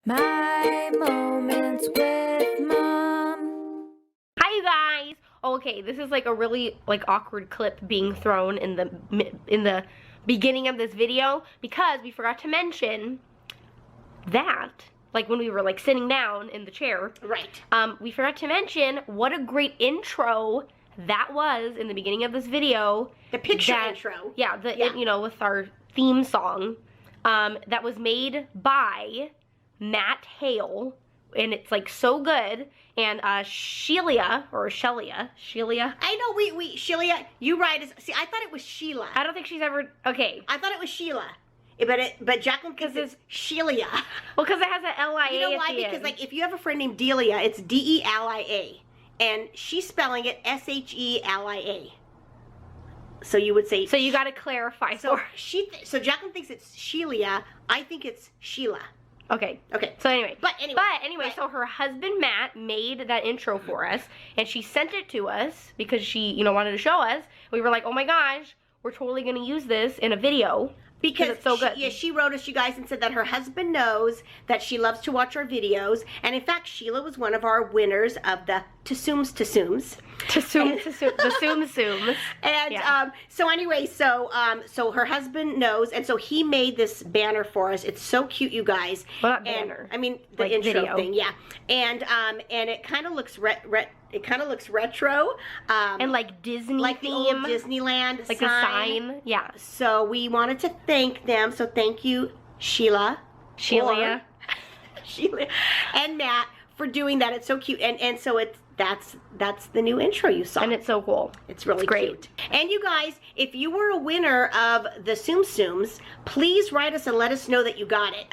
My moments with mom. Hi you guys. Okay, this is like a really awkward clip being thrown in the beginning of this video because we forgot to mention that when we were sitting down in the chair. Right. We forgot to mention what a great intro that was in the beginning of this video. The picture intro. Yeah, with our theme song. That was made by Matt Hale, and it's so good. And Shelia. I know, Shelia, you right. See, I thought it was Sheila. I don't think she's ever, okay. I thought it was Sheila. But Jaclyn, because it's Shelia. Well, because it has an L-I-A. You know why? Because if you have a friend named Delia, it's D-E-L-I-A. And she's spelling it S-H-E-L-I-A. So you would say... So you got to clarify. So Jaclyn thinks it's Shelia. I think it's Sheila. Okay. Okay. So anyway. But anyway. So her husband Matt made that intro for us, and she sent it to us because she, wanted to show us. We were like, oh my gosh, we're totally going to use this in a video. Because it's so good. She wrote us, you guys, and said that her husband knows that she loves to watch our videos. And in fact, Sheila was one of our winners of the Tasooms. The Tsum. And yeah. So anyway, so her husband knows, and so he made this banner for us. It's so cute, you guys. Well, not banner. I mean the intro video thing, yeah. And it kind of looks retro. And Disney like theme. the old Disneyland like a sign. Yeah. So we wanted to thank them. So thank you, Sheila. Sheila And Matt for doing that. It's so cute. And so that's the new intro you saw. And it's so cool. It's really great. Cute. And you guys, if you were a winner of the Tsum, please write us and let us know that you got it.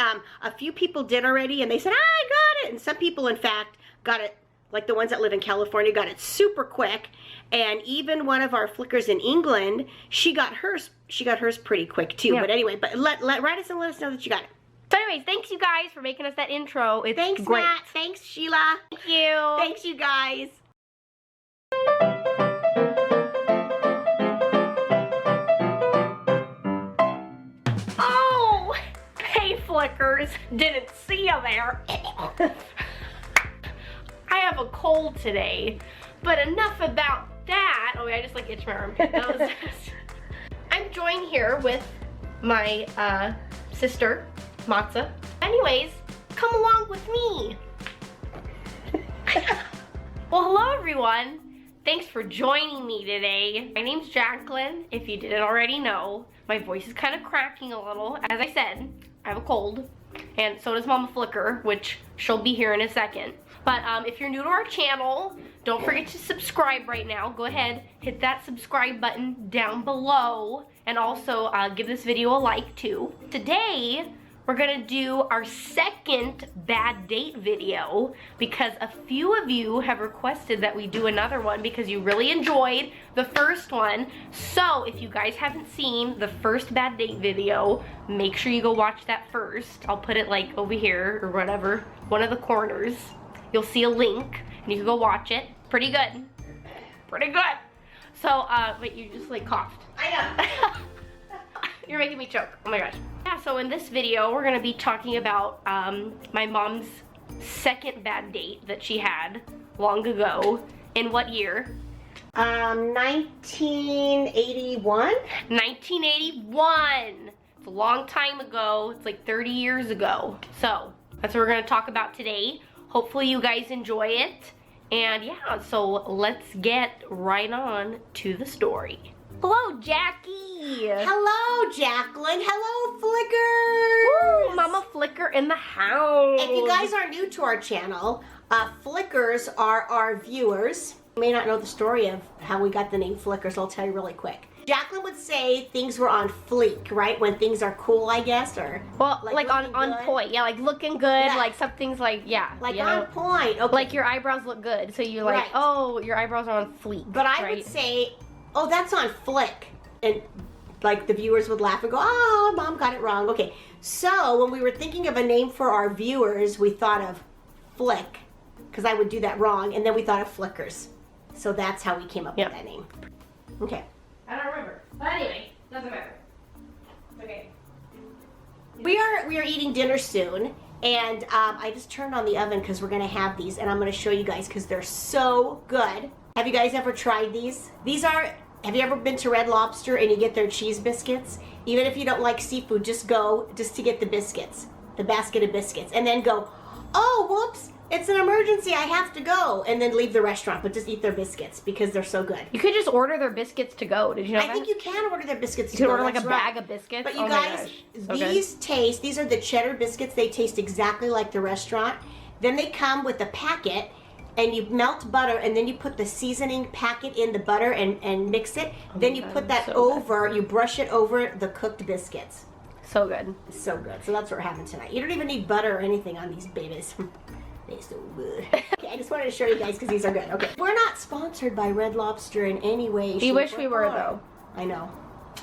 A few people did already, and they said, I got it. And some people, in fact, got it, like the ones that live in California, got it super quick. And even one of our flickers in England, she got hers pretty quick too. Yeah. But anyway, write us and let us know that you got it. So anyways, thanks you guys for making us that intro. It's Thanks, great. Matt. Thanks, Sheila. Thank you. Thanks, you guys. Oh, hey flickers, didn't see you there. I have a cold today, but enough about that. Oh, I just itched my armpit. That was I'm joined here with my sister, Matza. Anyways, come along with me. Well, hello everyone. Thanks for joining me today. My name's Jaclyn, if you didn't already know. My voice is kind of cracking a little. As I said, I have a cold, and so does Mama Flicker, which she'll be here in a second. But if you're new to our channel, don't forget to subscribe right now. Go ahead, hit that subscribe button down below, and also give this video a like too. Today, we're gonna do our second bad date video because a few of you have requested that we do another one because you really enjoyed the first one. So if you guys haven't seen the first bad date video, make sure you go watch that first. I'll put it over here or whatever, one of the corners. You'll see a link and you can go watch it. Pretty good. Pretty good. So, wait, you just coughed. I know. You're making me choke. Oh my gosh. Yeah, so in this video, we're gonna be talking about my mom's second bad date that she had long ago. In what year? 1981? 1981. It's a long time ago. It's 30 years ago. So, that's what we're gonna talk about today. Hopefully you guys enjoy it. And yeah, so let's get right on to the story. Hello, Jackie. Hello, Jaclyn. Hello, Flickers. Woo, Mama Flicker in the house. If you guys are new to our channel, Flickers are our viewers. You may not know the story of how we got the name Flickers. I'll tell you really quick. Jaclyn would say things were on fleek, right? When things are cool, I guess, or well, on point. Yeah, looking good. Yeah. Something's yeah. On point. Okay. Your eyebrows look good, so you're right. Oh, your eyebrows are on fleek. But I would say, oh, that's on flick. And the viewers would laugh and go, oh, Mom got it wrong. Okay, so when we were thinking of a name for our viewers, we thought of flick, because I would do that wrong, and then we thought of Flickers. So that's how we came up with that name. Okay. I don't remember. But anyway, doesn't matter. Okay. We are eating dinner soon, And I just turned on the oven because we're gonna have these, and I'm gonna show you guys because they're so good. Have you guys ever tried these? Have you ever been to Red Lobster and you get their cheese biscuits? Even if you don't like seafood, just go just to get the biscuits, the basket of biscuits, and then go, oh, whoops, it's an emergency, I have to go, and then leave the restaurant, but just eat their biscuits because they're so good. You could just order their biscuits to go. Did you know that? I think you can order their biscuits to You go. could order like a That's right. bag of biscuits. But you Oh my guys, gosh. So these are the cheddar biscuits. They taste exactly like the restaurant. Then they come with a packet, and you melt butter, and then you put the seasoning packet in the butter and mix it. Then you put that over, you brush it over the cooked biscuits. So good. So good. So that's what we're having tonight. You don't even need butter or anything on these babies. They're so good. Okay, I just wanted to show you guys because these are good. Okay. We're not sponsored by Red Lobster in any way. We wish we were, though. I know.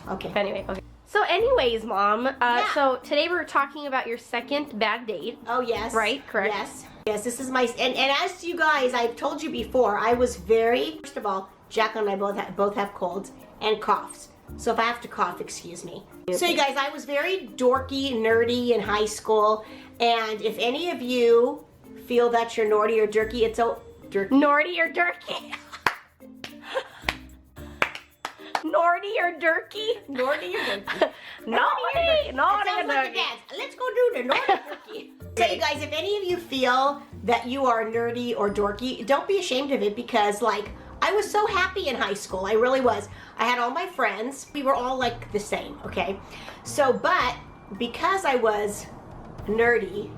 Okay. Anyway, okay. So anyways, Mom, so today we're talking about your second bad date. Oh, yes. Right? Correct? Yes. Yes, this is my, and as you guys, I've told you before, I was very, first of all, Jaclyn and I both have colds and coughs. So if I have to cough, excuse me. So you guys, I was very dorky, nerdy in high school, and if any of you feel that you're naughty or dirty, it's dirty. Naughty or dirty? Naughty or dirty? Naughty or dirty? Naughty! Naughty or Sounds like a dirty? dance. Let's go do the naughty dirty. So you guys, if any of you feel that you are nerdy or dorky, don't be ashamed of it because like, I was so happy in high school. I really was. I had all my friends. We were all like the same, okay? So, but because I was nerdy,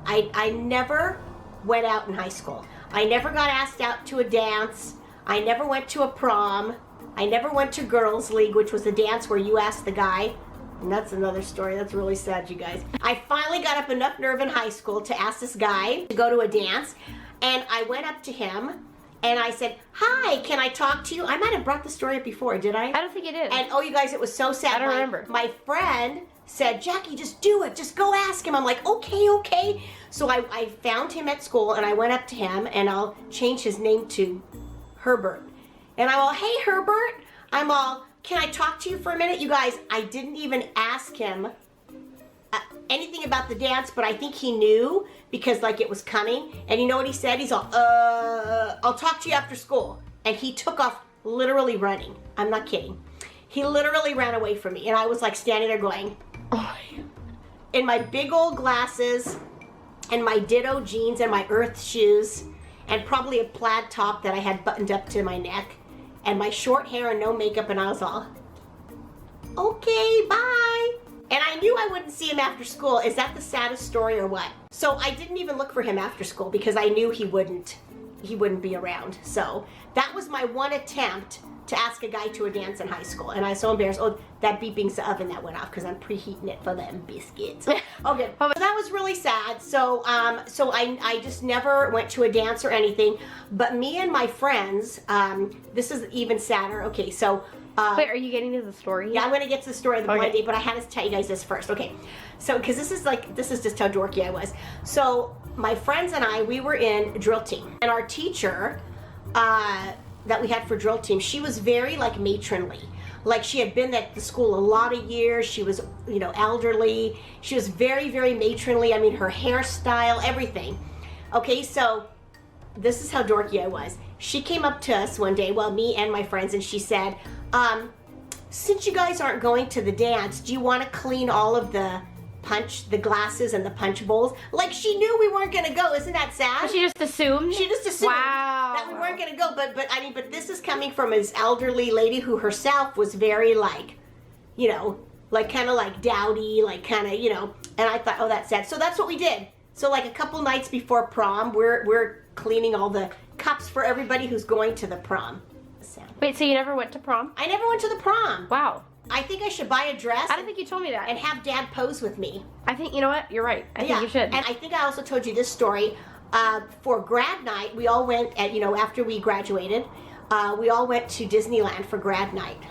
I never went out in high school. I never got asked out to a dance. I never went to a prom. I never went to Girls League, which was a dance where you asked the guy. And that's another story. That's really sad, you guys. I finally got up enough nerve in high school to ask this guy to go to a dance. And I went up to him and I said, hi, can I talk to you? I might have brought the story up before, did I? I don't think you did. And oh, you guys, it was so sad. I don't remember. My friend said, Jackie, just do it. Just go ask him. I'm like, okay, okay. So I found him at school and I went up to him and I'll change his name to Herbert. And I'm all, hey, Herbert. I'm all, can I talk to you for a minute? You guys, I didn't even ask him anything about the dance, but I think he knew because like it was coming. And you know what he said? He's all, I'll talk to you after school. And he took off literally running. I'm not kidding. He literally ran away from me. And I was like standing there going, oh, in my big old glasses and my ditto jeans and my Earth shoes and probably a plaid top that I had buttoned up to my neck and my short hair and no makeup, and I was all, okay, bye. And I knew I wouldn't see him after school. Is that the saddest story or what? So I didn't even look for him after school because I knew he wouldn't be around. So that was my one attempt to ask a guy to a dance in high school. And I was so embarrassed. Oh, that beeping's the oven that went off because I'm preheating it for them biscuits. Okay, so that was really sad. So I just never went to a dance or anything. But me and my friends, this is even sadder. Okay, so wait, are you getting to the story? Yeah, I'm gonna get to the story of the blind date, but I had to tell you guys this first. Okay, so because this is just how dorky I was. So my friends and I, we were in drill team, and our teacher that we had for drill team, she was very like matronly. Like she had been at the school a lot of years. She was, you know, elderly. She was very, very matronly. I mean, her hairstyle, everything. Okay, so this is how dorky I was. She came up to us one day, well, me and my friends, and she said, since you guys aren't going to the dance, do you want to clean all of the glasses and the punch bowls? Like she knew we weren't gonna go. Isn't that sad? She just assumed? She just assumed that we weren't gonna go. But this is coming from this elderly lady who herself was very like, you know, like kind of like dowdy, like kind of, you know, and I thought, oh, that's sad. So that's what we did. So like a couple nights before prom, we're cleaning all the cups for everybody who's going to the prom. Wait, so you never went to prom? I never went to the prom. Wow. I think I should buy a dress. I don't think you told me that. And have Dad pose with me. I think, you know what? You're right. I think you should. And I think I also told you this story. For grad night, we all went, at, you know, after we graduated, we all went to Disneyland for grad night.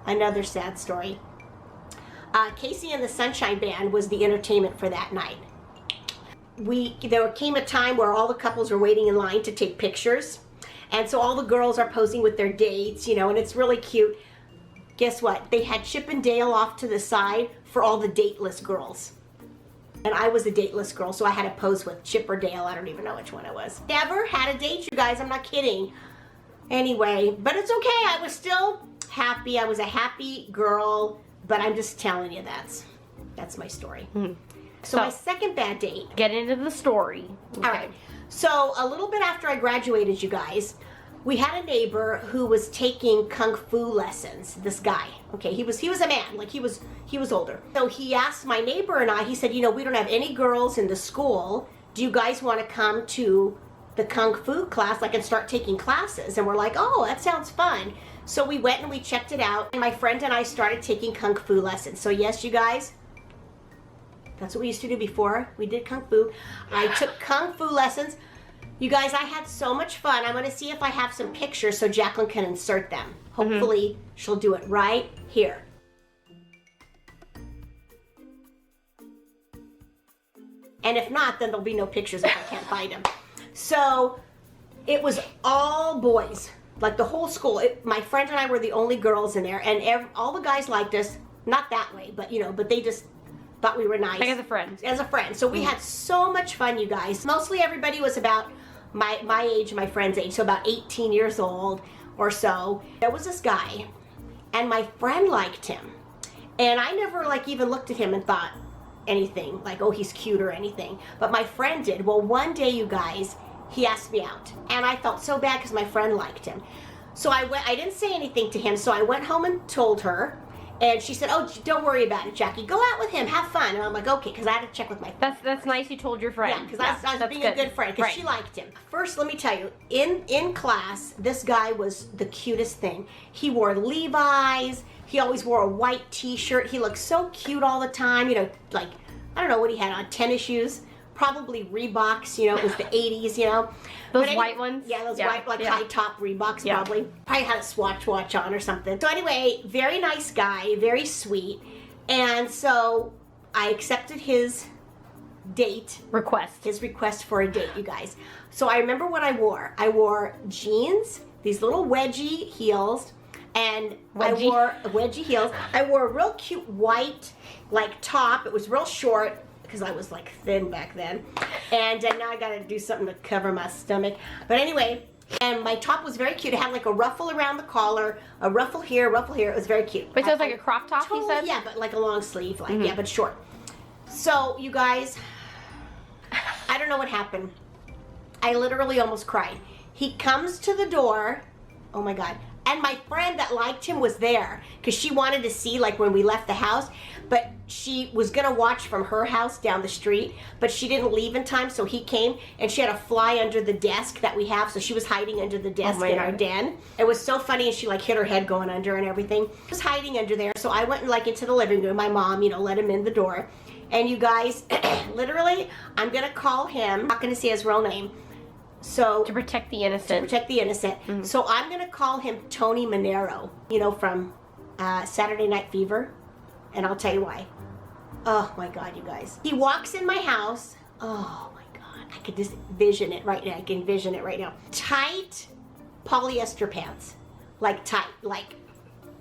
Another sad story. Casey and the Sunshine Band was the entertainment for that night. There came a time where all the couples were waiting in line to take pictures. And so all the girls are posing with their dates, you know, and it's really cute. Guess what? They had Chip and Dale off to the side for all the dateless girls. And I was a dateless girl, so I had to pose with Chip or Dale. I don't even know which one it was. Never had a date, you guys. I'm not kidding. Anyway, but it's okay. I was still happy. I was a happy girl, but I'm just telling you that's my story. So my second bad date. Get into the story. Okay. All right. So a little bit after I graduated, you guys, we had a neighbor who was taking kung fu lessons. This guy, okay, he was a man, like he was older. So he asked my neighbor and I. He said, you know, we don't have any girls in the school. Do you guys want to come to the kung fu class, like, and start taking classes? And we're like, oh, that sounds fun. So we went and we checked it out. And my friend and I started taking kung fu lessons. So yes, you guys. That's what we used to do before we did kung fu. I took kung fu lessons. You guys, I had so much fun. I'm going to see if I have some pictures so Jaclyn can insert them. Hopefully, she'll do it right here. And if not, then there'll be no pictures if I can't find them. So, it was all boys. Like the whole school. My friend and I were the only girls in there. And all the guys liked us. Not that way, but, you know, but they just thought we were nice. Like as a friend. As a friend. So we had so much fun, you guys. Mostly everybody was about my age, my friend's age, so about 18 years old or so. There was this guy, and my friend liked him. And I never like even looked at him and thought anything, like, oh, he's cute or anything. But my friend did. Well, one day, you guys, he asked me out. And I felt so bad because my friend liked him. So I didn't say anything to him, so I went home and told her. And she said, oh, don't worry about it, Jackie. Go out with him. Have fun. And I'm like, okay, because I had to check with my friend. That's nice you told your friend. Yeah, because I was being a good friend, because she liked him. First, let me tell you, in class, this guy was the cutest thing. He wore Levi's. He always wore a white t-shirt. He looked so cute all the time. You know, like, I don't know what he had on, tennis shoes. Probably Reeboks, you know, it was the 80s, you know. Those white ones? Yeah, those white, like high top Reeboks, probably. Probably had a Swatch watch on or something. So anyway, very nice guy, very sweet. And so I accepted his request for a date, you guys. So I remember what I wore. I wore jeans, these little wedgie heels, and I wore wedgie heels. I wore a real cute white, like, top. It was real short, because I was like thin back then, and now I gotta do something to cover my stomach. But anyway, and my top was very cute. It had like a ruffle around the collar, a ruffle here, a ruffle here. It was very cute. But so it's like a crop top, totally, you said? Yeah, but like a long sleeve, like yeah, but short. So you guys, I don't know what happened. I literally almost cried. He comes to the door. Oh my God. And my friend that liked him was there because she wanted to see, like, when we left the house, but she was gonna watch from her house down the street, but she didn't leave in time, so he came, and she had to fly under the desk that we have, so she was hiding under the desk in our den. It was so funny, and she like hit her head going under and everything. She was hiding under there, so I went like into the living room. My mom, you know, let him in the door, and you guys, literally, I'm gonna call him. I'm not gonna say his real name. So to protect the innocent. So I'm gonna call him Tony Manero, you know, from Saturday Night Fever, and I'll tell you why. Oh my God, you guys! He walks in my house. Oh my God, I could just vision it right now. I can vision it right now. Tight polyester pants, like tight, like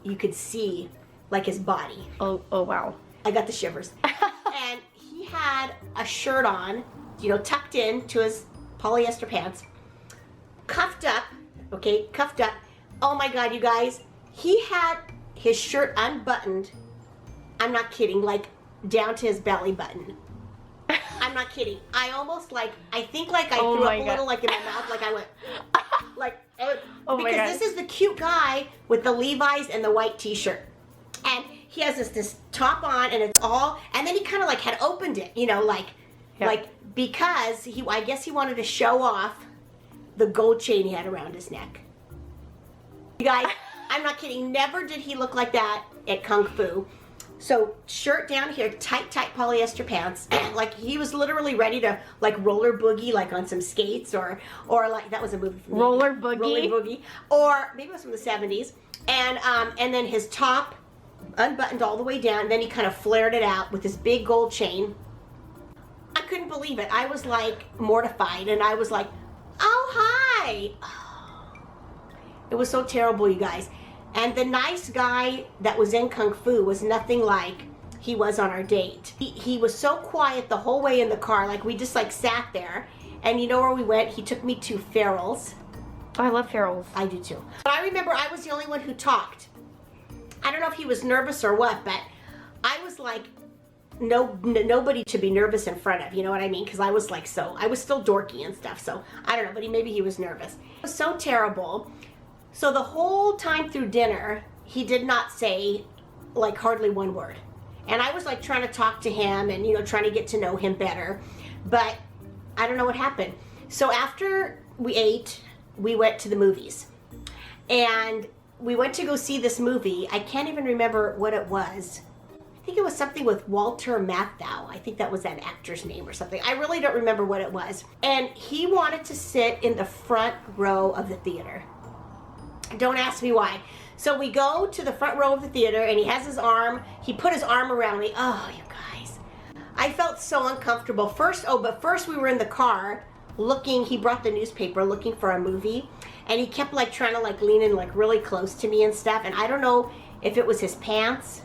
you could see, like his body. Oh wow! I got the shivers. And he had a shirt on, you know, tucked in to his polyester pants, cuffed up, okay, cuffed up. Oh my God, you guys, he had his shirt unbuttoned. I'm not kidding, like down to his belly button. I'm not kidding. I almost like, I think like I threw up a little like in my mouth, like I went, like, because this is the cute guy with the Levi's and the white t-shirt. And he has this top on, and it's all, and then he kind of like had opened it, you know, like, because I guess he wanted to show off the gold chain he had around his neck. You guys, I'm not kidding. Never did he look like that at Kung Fu. So shirt down here, tight polyester pants. Like he was literally ready to like roller boogie, like on some skates, or like that was a movie from Roller Boogie, or maybe it was from the 70s. And then his top unbuttoned all the way down. And then he kind of flared it out with this big gold chain. I couldn't believe it. I was like mortified, and I was like, oh, hi. Oh. It was so terrible, you guys. And the nice guy that was in Kung Fu was nothing like he was on our date. He was so quiet the whole way in the car, like we just like sat there. And you know where we went? He took me to Farrell's. Oh, I love Farrell's. I do too. But I remember I was the only one who talked. I don't know if he was nervous or what, but I was like, nobody to be nervous in front of, you know what I mean? Because I was like, I was still dorky and stuff, so I don't know, but maybe he was nervous. It was so terrible. So the whole time through dinner, he did not say like hardly one word. And I was like trying to talk to him and, you know, trying to get to know him better, but I don't know what happened. So after we ate, we went to the movies. And we went to go see this movie. I can't even remember what it was. I think it was something with Walter Matthau. I think that was that actor's name or something. I really don't remember what it was. And he wanted to sit in the front row of the theater. Don't ask me why. So we go to the front row of the theater and he has his arm, he put his arm around me. Oh, you guys. I felt so uncomfortable. First we were in the car looking, he brought the newspaper looking for a movie. And he kept like trying to like lean in like really close to me and stuff. And I don't know if it was his pants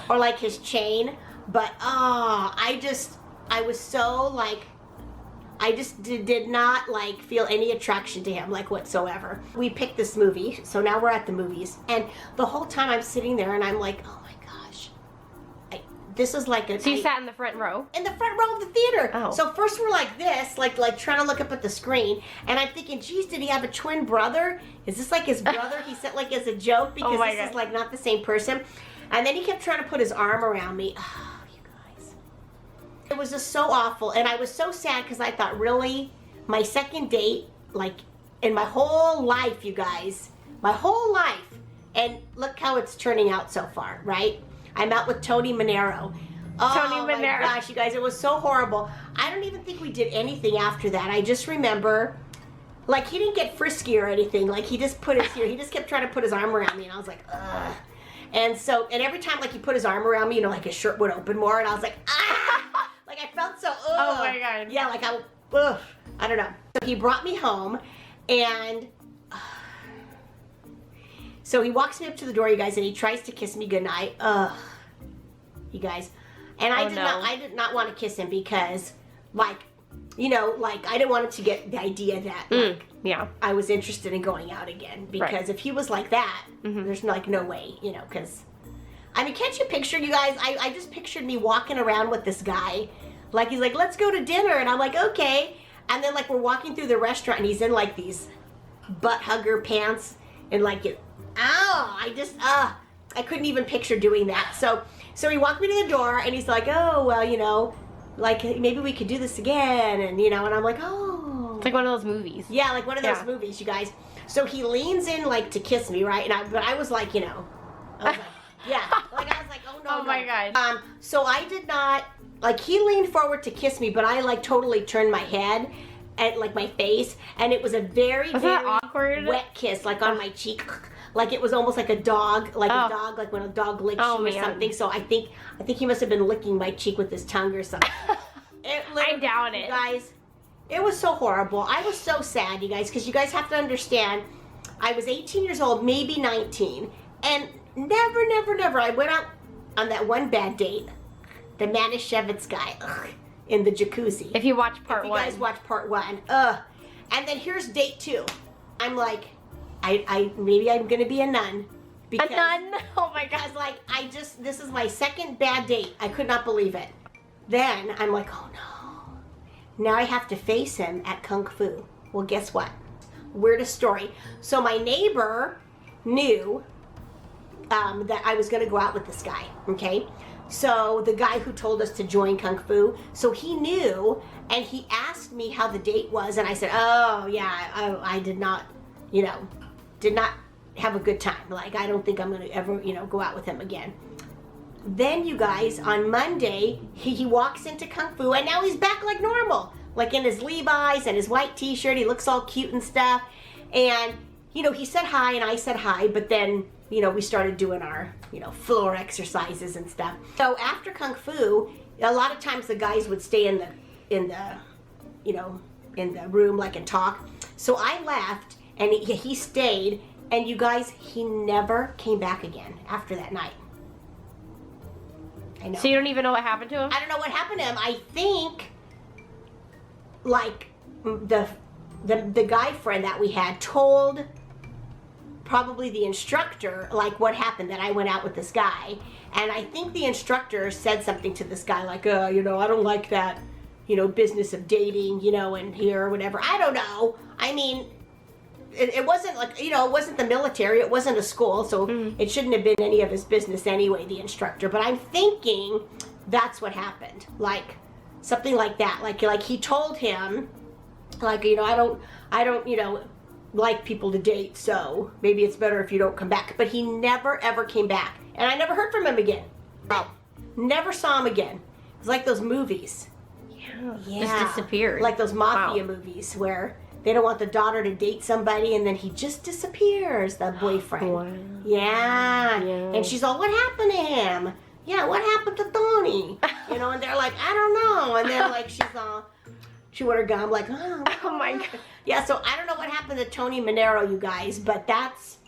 or like his chain, but I was so like, I just did not like feel any attraction to him like whatsoever. We picked this movie, so now we're at the movies. And the whole time I'm sitting there and I'm like, oh my gosh, this is like a... So you sat in the front row? In the front row of the theater. Oh. So first we're like this, like trying to look up at the screen. And I'm thinking, geez, did he have a twin brother? Is this like his brother? He said like as a joke because this is like not the same person. And then he kept trying to put his arm around me. Oh, you guys. It was just so awful. And I was so sad because I thought, really? My second date, like in my whole life, you guys. My whole life. And look how it's turning out so far, right? I'm out with Tony Manero. Oh my gosh, you guys, it was so horrible. I don't even think we did anything after that. I just remember, like, he didn't get frisky or anything. Like, he just he just kept trying to put his arm around me, and I was like, ugh. And every time, like, he put his arm around me, you know, like, his shirt would open more, and I was like, ah! Like, I felt so, ugh. Oh my God. Yeah, like, I don't know. So he brought me home, and... So he walks me up to the door, you guys, and he tries to kiss me goodnight. Ugh, you guys. And I did not want to kiss him because, like, you know, like, I didn't want him to get the idea that, like, I was interested in going out again. Because if he was like that, there's, like, no way, you know, because, I mean, can't you picture, you guys? I just pictured me walking around with this guy. Like, he's like, let's go to dinner. And I'm like, okay. And then, like, we're walking through the restaurant, and he's in, like, these butt hugger pants. And, like, I couldn't even picture doing that. So he walked me to the door and he's like, oh, well, you know, like maybe we could do this again. And, you know, and I'm like, oh. It's like one of those movies. Yeah, like one of those movies, you guys. So he leans in like to kiss me, right? But I was like, you know, I was like, yeah. Like I was like, oh no. Oh my God. So I did not, like he leaned forward to kiss me, but I like totally turned my head and like my face. And it was a very awkward? Wet kiss, like on my cheek. Like it was almost like a dog, like when a dog licks you or something. So I think he must have been licking my cheek with his tongue or something. I doubt it. Guys, it was so horrible. I was so sad, you guys, because you guys have to understand, I was 18 years old, maybe 19, and never, I went out on that one bad date, the Manischewitz guy, in the jacuzzi. If you watch part one. If you guys watch part one, and then here's date 2. I'm like, maybe I'm gonna be a nun. Because, a nun? Oh my God. Because like, this is my second bad date. I could not believe it. Then I'm like, oh no. Now I have to face him at Kung Fu. Well, guess what? Weirdest story. So my neighbor knew that I was gonna go out with this guy, okay? So the guy who told us to join Kung Fu, so he knew, and he asked me how the date was, and I said, oh yeah, I did not, you know, did not have a good time. Like, I don't think I'm going to ever, you know, go out with him again. Then, you guys, on Monday, he walks into Kung Fu, and now he's back like normal. Like in his Levi's and his white t-shirt. He looks all cute and stuff. And, you know, he said hi, and I said hi, but then, you know, we started doing our, you know, floor exercises and stuff. So after Kung Fu, a lot of times the guys would stay in the, you know, in the room, like, and talk. So I left. And he stayed, and you guys, he never came back again after that night. I know. So you don't even know what happened to him? I don't know what happened to him. I think, like, the guy friend that we had told probably the instructor, like, what happened, that I went out with this guy. And I think the instructor said something to this guy, like, you know, I don't like that, you know, business of dating, you know, and here or whatever. I don't know. I mean, it wasn't like, you know, it wasn't the military, it wasn't a school, so it shouldn't have been any of his business anyway, the instructor. But I'm thinking that's what happened, like something like that. Like he told him, like, you know, I don't, you know, like people to date, so maybe it's better if you don't come back. But he never ever came back, and I never heard from him again. Oh. Never saw him again. It was like those movies. Yeah. Just disappeared. Like those mafia movies where they don't want the daughter to date somebody and then he just disappears, the boyfriend. Wow. Yeah. And she's all, what happened to him? Yeah, what happened to Tony? You know, and they're like, I don't know. And then like she's all chewing her gum like, oh my God. Yeah, so I don't know what happened to Tony Monero, you guys, but that's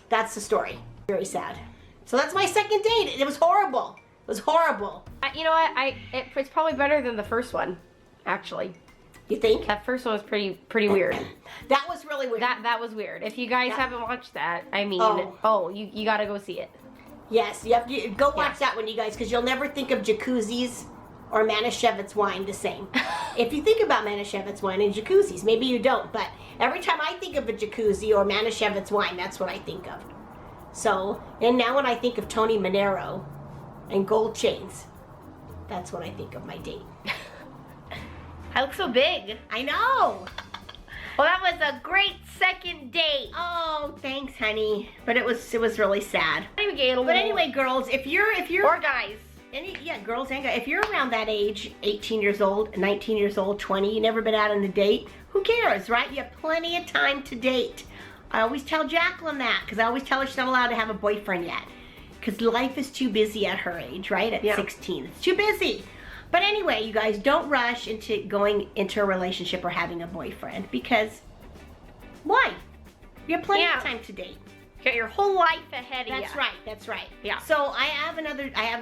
the story. Very sad. So that's my second date. It was horrible. It was horrible. You know what? It's probably better than the first one, actually. You think? That first one was pretty weird. That was really weird. That was weird. If you guys haven't watched that, I mean, you gotta go see it. Yes, you have to go watch that one, you guys, because you'll never think of jacuzzis or Manischewitz wine the same. If you think about Manischewitz wine and jacuzzis, maybe you don't, but every time I think of a jacuzzi or Manischewitz wine, that's what I think of. So, and now when I think of Tony Monero and gold chains, that's what I think of my date. I look so big. I know. Well, that was a great second date. Oh, thanks, honey. But it was really sad. But anyway, girls, if you're or guys. Girls and guys, if you're around that age, 18 years old, 19 years old, 20, you never been out on a date, who cares, right? You have plenty of time to date. I always tell Jaclyn that, because I always tell her she's not allowed to have a boyfriend yet. Because life is too busy at her age, right? At 16. It's too busy. But anyway, you guys, don't rush into going into a relationship or having a boyfriend, because why? You have plenty of time to date. You got your whole life ahead of you. That's right. That's right. Yeah. So I have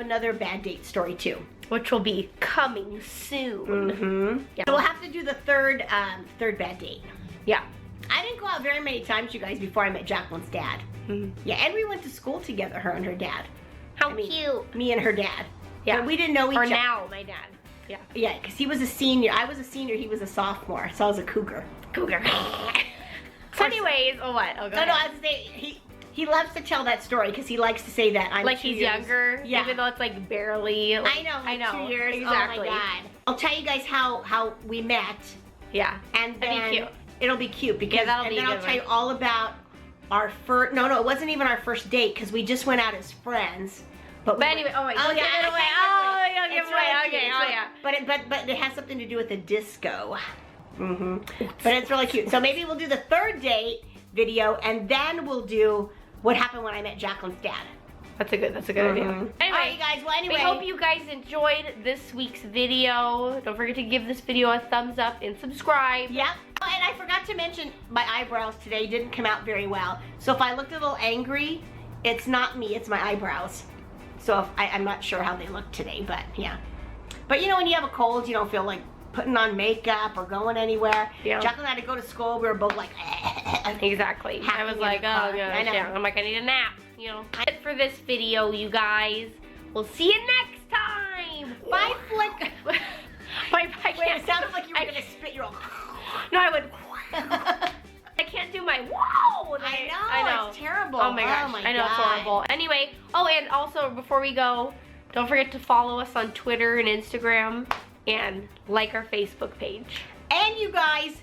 another bad date story too, which will be coming soon. Mm-hmm. Yeah. So we'll have to do the third bad date. Yeah. I didn't go out very many times, you guys, before I met Jaclyn's dad. Mm-hmm. Yeah, and we went to school together, her and her dad. How cute. Me and her dad. Yeah. But we didn't know each other. Or now, my dad. Yeah. Yeah, because he was a senior. I was a senior. He was a sophomore. So I was a cougar. Cougar. So anyways, what? Oh, go ahead. No, I was saying, he loves to tell that story because he likes to say that I'm like 2 he's years, younger, even though it's like barely. Like, I know. 2 years. Exactly. Oh my God. I'll tell you guys how we met. Yeah. And then that'd be cute. It'll be cute because that'll be then a I'll good tell you all about our first. No, it wasn't even our first date because we just went out as friends. But anyway, oh my God. Give it away. Give it away. Okay. Oh yeah. But it has something to do with the disco. Mm-hmm. But it's really cute. So maybe we'll do the third date video, and then we'll do what happened when I met Jaclyn's dad. That's a good idea. Anyway, all right, guys. Well, anyway, we hope you guys enjoyed this week's video. Don't forget to give this video a thumbs up and subscribe. Yep. Oh, and I forgot to mention my eyebrows today didn't come out very well. So if I looked a little angry, it's not me. It's my eyebrows. So if I'm not sure how they look today, but yeah. But you know, when you have a cold, you don't feel like putting on makeup or going anywhere. Yeah. Jaclyn had to go to school. We were both like, exactly. I was like, oh gosh, yeah. I'm like, I need a nap. You know. That's it for this video, you guys. We'll see you next time. Bye, Flick. Wait, it sounded like you were gonna spit your own. No, I would. I can't do my whoa. I know. It's terrible. Oh my gosh. I know, it's horrible. Anyway, and also before we go, don't forget to follow us on Twitter and Instagram and like our Facebook page. And you guys,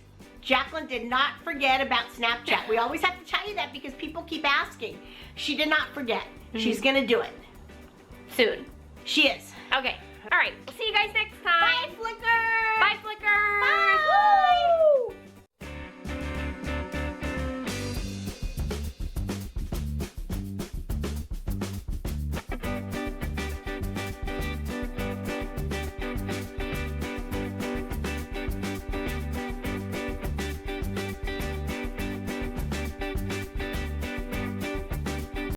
Jaclyn did not forget about Snapchat. We always have to tell you that because people keep asking. She did not forget. She's gonna do it. Soon. She is. Okay. All right. We'll see you guys next time. Bye, Flicker. Bye, Flicker. Bye.